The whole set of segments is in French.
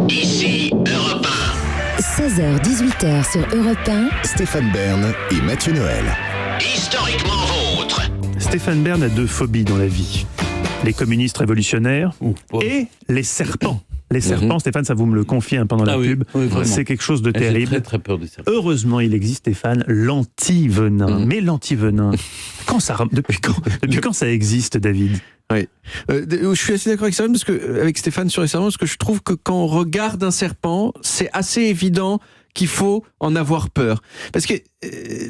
Ici Europe 1. 16h-18h sur Europe 1. Stéphane Bern et Mathieu Noël. Historiquement vôtre. Stéphane Bern a deux phobies dans la vie. Les communistes révolutionnaires et les serpents. Les serpents, Stéphane, ça vous me le confiez pendant la pub, c'est quelque chose de terrible. J'ai très très peur des serpents. Heureusement, il existe, Stéphane, l'antivenin. Mais l'antivenin, depuis quand ça existe, David ? Oui. Je suis assez d'accord avec Stéphane, avec Stéphane sur les serpents, parce que je trouve que quand on regarde un serpent, c'est assez évident qu'il faut en avoir peur. Parce que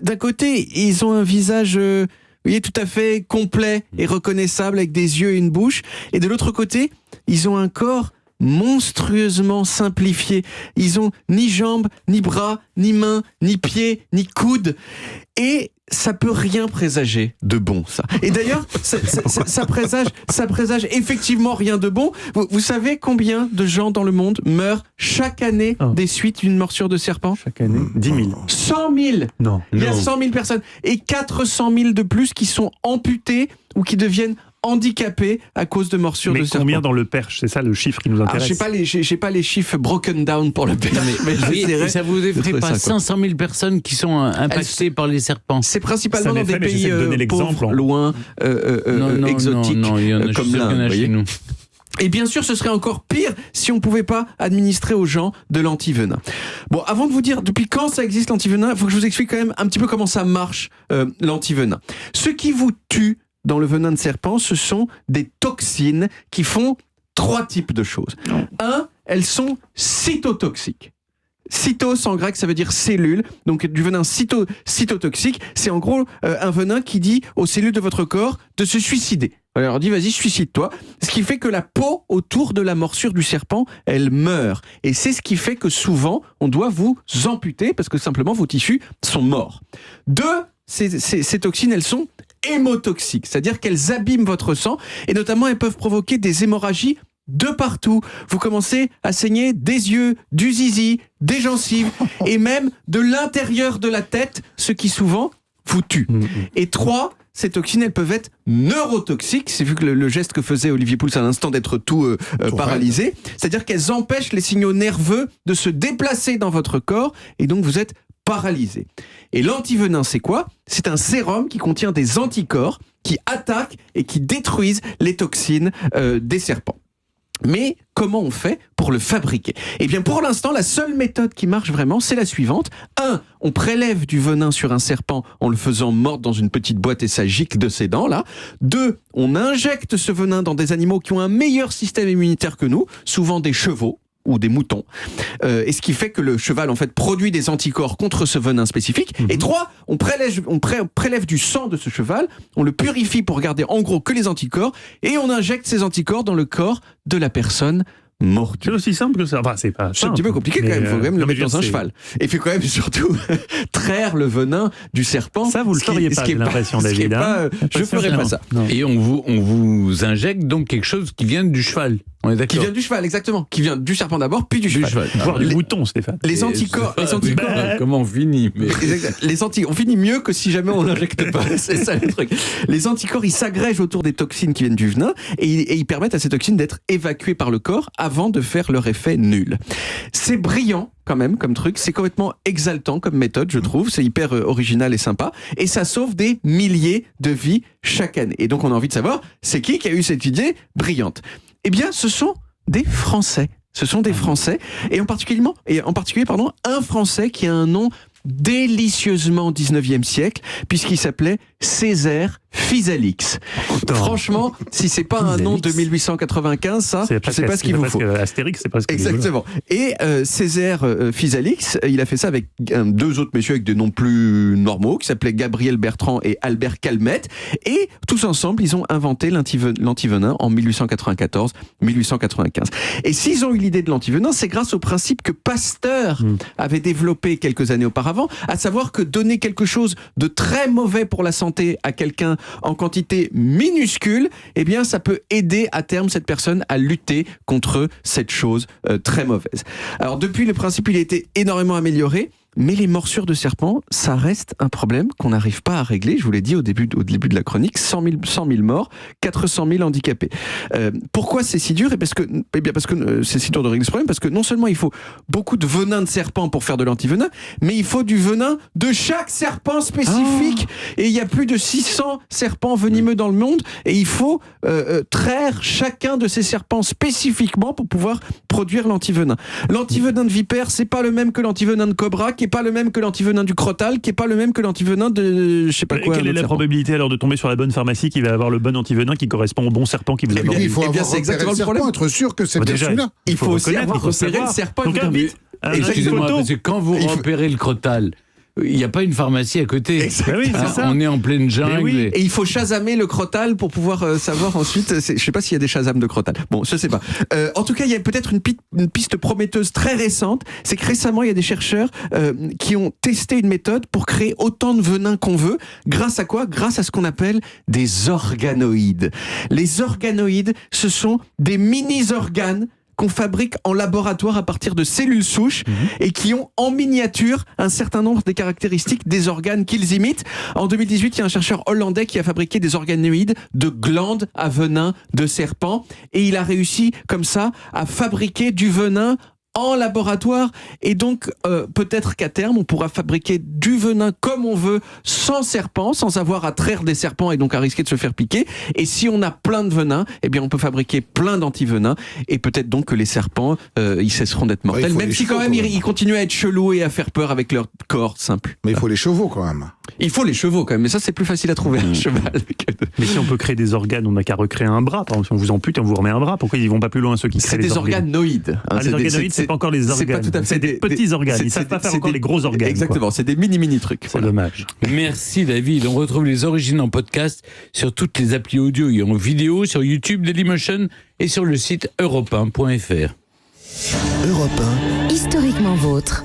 d'un côté, ils ont un visage... vous voyez, tout à fait complet et reconnaissable avec des yeux et une bouche. Et de l'autre côté, ils ont un corps monstrueusement simplifié. Ils ont ni jambes, ni bras, ni mains, ni pieds, ni coudes. Et ça peut rien présager de bon, ça. Et d'ailleurs, ça présage effectivement rien de bon. Vous savez combien de gens dans le monde meurent chaque année des suites d'une morsure de serpent ? Chaque année 10 000. 100 000 Non. Il y a 100 000 personnes. Et 400 000 de plus qui sont amputées ou qui deviennent handicapés à cause de morsures de serpent. Mais combien dans le Perche ? C'est ça le chiffre qui nous intéresse. J'ai pas les chiffres broken down pour le Perche. Mais ça vous effraie pas 500 000 personnes qui sont impactées par les serpents ? C'est principalement dans des pays pauvres, loin, exotiques, non, il y en a comme l'Inde. Chez nous. Et bien sûr, ce serait encore pire si on ne pouvait pas administrer aux gens de l'antivenin. Bon, avant de vous dire depuis quand ça existe l'antivenin, il faut que je vous explique quand même un petit peu comment ça marche, l'antivenin. Ce qui vous tue dans le venin de serpent, ce sont des toxines qui font 3 types de choses. 1, elles sont cytotoxiques. Cytos en grec, ça veut dire cellule. Donc du venin cytotoxique, c'est en gros un venin qui dit aux cellules de votre corps de se suicider. Alors on dit vas-y, suicide-toi. Ce qui fait que la peau autour de la morsure du serpent, elle meurt. Et c'est ce qui fait que souvent, on doit vous amputer parce que simplement vos tissus sont morts. 2, ces toxines, elles sont hémotoxiques, c'est-à-dire qu'elles abîment votre sang et notamment elles peuvent provoquer des hémorragies de partout. Vous commencez à saigner des yeux, du zizi, des gencives et même de l'intérieur de la tête, ce qui souvent vous tue. Et 3, ces toxines, elles peuvent être neurotoxiques, c'est vu que le geste que faisait Olivier Pouls à l'instant d'être tout paralysé, c'est-à-dire qu'elles empêchent les signaux nerveux de se déplacer dans votre corps et donc vous êtes paralysé. Et l'antivenin, c'est quoi ? C'est un sérum qui contient des anticorps qui attaquent et qui détruisent les toxines des serpents. Mais comment on fait pour le fabriquer ? Eh bien, pour l'instant, la seule méthode qui marche vraiment, c'est la suivante. 1, on prélève du venin sur un serpent en le faisant mordre dans une petite boîte et ça gicle de ses dents, là. 2, on injecte ce venin dans des animaux qui ont un meilleur système immunitaire que nous, souvent des chevaux ou des moutons, et ce qui fait que le cheval en fait produit des anticorps contre ce venin spécifique. Et 3, on prélève du sang de ce cheval, on le purifie pour garder en gros que les anticorps, et on injecte ces anticorps dans le corps de la personne mordue. C'est aussi simple que ça. Enfin, c'est pas simple. C'est un petit peu compliqué quand même, il faut quand même le mettre dans un cheval. Et il faut quand même surtout traire le venin du serpent. Ça, vous le feriez pas, j'ai l'impression, David. Je ne ferais pas ça. Non. Et on vous injecte donc quelque chose qui vient du cheval. On est d'accord. Qui vient du cheval, exactement. Qui vient du serpent d'abord, puis du cheval. Voire du mouton, Stéphane. Les anticorps. Comment on finit on finit mieux que si jamais on n'injecte pas. C'est ça le truc. Les anticorps, ils s'agrègent autour des toxines qui viennent du venin et ils permettent à ces toxines d'être évacuées par le corps avant de faire leur effet nul. C'est brillant quand même comme truc, c'est complètement exaltant comme méthode, je trouve, c'est hyper original et sympa, et ça sauve des milliers de vies chaque année. Et donc on a envie de savoir, c'est qui a eu cette idée brillante ? Eh bien, ce sont des Français. Ce sont des Français, et en particulier, un Français qui a un nom délicieusement 19e siècle, puisqu'il s'appelait Césaire Physalix. Franchement, si c'est pas un nom de 1895, ça, je sais pas ce qu'il vous faut. Astérix, c'est presque. Exactement. Et Césaire Physalix, il a fait ça avec 2 autres messieurs avec des noms plus normaux, qui s'appelaient Gabriel Bertrand et Albert Calmette. Et tous ensemble, ils ont inventé l'antivenin en 1894-1895. Et s'ils ont eu l'idée de l'antivenin, c'est grâce au principe que Pasteur avait développé quelques années auparavant, à savoir que donner quelque chose de très mauvais pour la santé à quelqu'un en quantité minuscule, eh bien ça peut aider à terme cette personne à lutter contre cette chose très mauvaise. Alors depuis, le principe il a été énormément amélioré. mais les morsures de serpents, ça reste un problème qu'on n'arrive pas à régler. Je vous l'ai dit au début de la chronique, 100 000 morts, 400 000 handicapés. Pourquoi c'est si dur ? Parce que c'est si dur de régler ce problème, parce que non seulement il faut beaucoup de venin de serpent pour faire de l'antivenin, mais il faut du venin de chaque serpent spécifique. Et il y a plus de 600 serpents venimeux dans le monde, et il faut traire chacun de ces serpents spécifiquement pour pouvoir produire l'antivenin. L'antivenin de vipère, c'est pas le même que l'antivenin de cobra, qui est pas le même que l'antivenin du crotale, qui est pas le même que l'antivenin de je sais pas quoi. Quelle est la probabilité alors de tomber sur la bonne pharmacie qui va avoir le bon antivenin qui correspond au bon serpent qui vous a Il faut avoir repéré le serpent, être sûr que c'est bien celui-là. Il faut aussi avoir repéré le serpent. Donc excusez-moi, parce que quand vous repérez le crotale, il n'y a pas une pharmacie à côté. Oui, c'est ça. On est en pleine jungle. Et il faut chasamer le crotale pour pouvoir savoir ensuite. Je sais pas s'il y a des chasams de crotale. Bon, je sais pas. En tout cas, il y a peut-être une piste prometteuse très récente. C'est que récemment, il y a des chercheurs qui ont testé une méthode pour créer autant de venin qu'on veut. Grâce à quoi ? Grâce à ce qu'on appelle des organoïdes. Les organoïdes, ce sont des mini-organes qu'on fabrique en laboratoire à partir de cellules souches et qui ont en miniature un certain nombre des caractéristiques des organes qu'ils imitent. En 2018, il y a un chercheur hollandais qui a fabriqué des organoïdes de glandes à venin de serpent et il a réussi comme ça à fabriquer du venin en laboratoire, et donc peut-être qu'à terme on pourra fabriquer du venin comme on veut, sans serpent, sans avoir à traire des serpents et donc à risquer de se faire piquer. Et si on a plein de venin, eh bien on peut fabriquer plein d'antivenins, et peut-être donc que les serpents ils cesseront d'être mortels, même si quand même ils continuent à être chelous et à faire peur avec leur corps simple. Mais il faut les chevaux quand même. Il faut les chevaux quand même, mais ça c'est plus facile à trouver un cheval. Mais si on peut créer des organes, on n'a qu'à recréer un bras. Par exemple, si on vous ampute et on vous remet un bras, pourquoi ils vont pas plus loin ceux qui créent les organes ? C'est des organoïdes. Les organoïdes, c'est pas encore les organes. C'est des petits organes. Ils savent pas faire encore les gros organes. Exactement, c'est des mini trucs. C'est dommage. Merci David. On retrouve les origines en podcast sur toutes les applis audio et en vidéo, sur YouTube, Dailymotion et sur le site europe1.fr. Europe 1. Historiquement vôtre.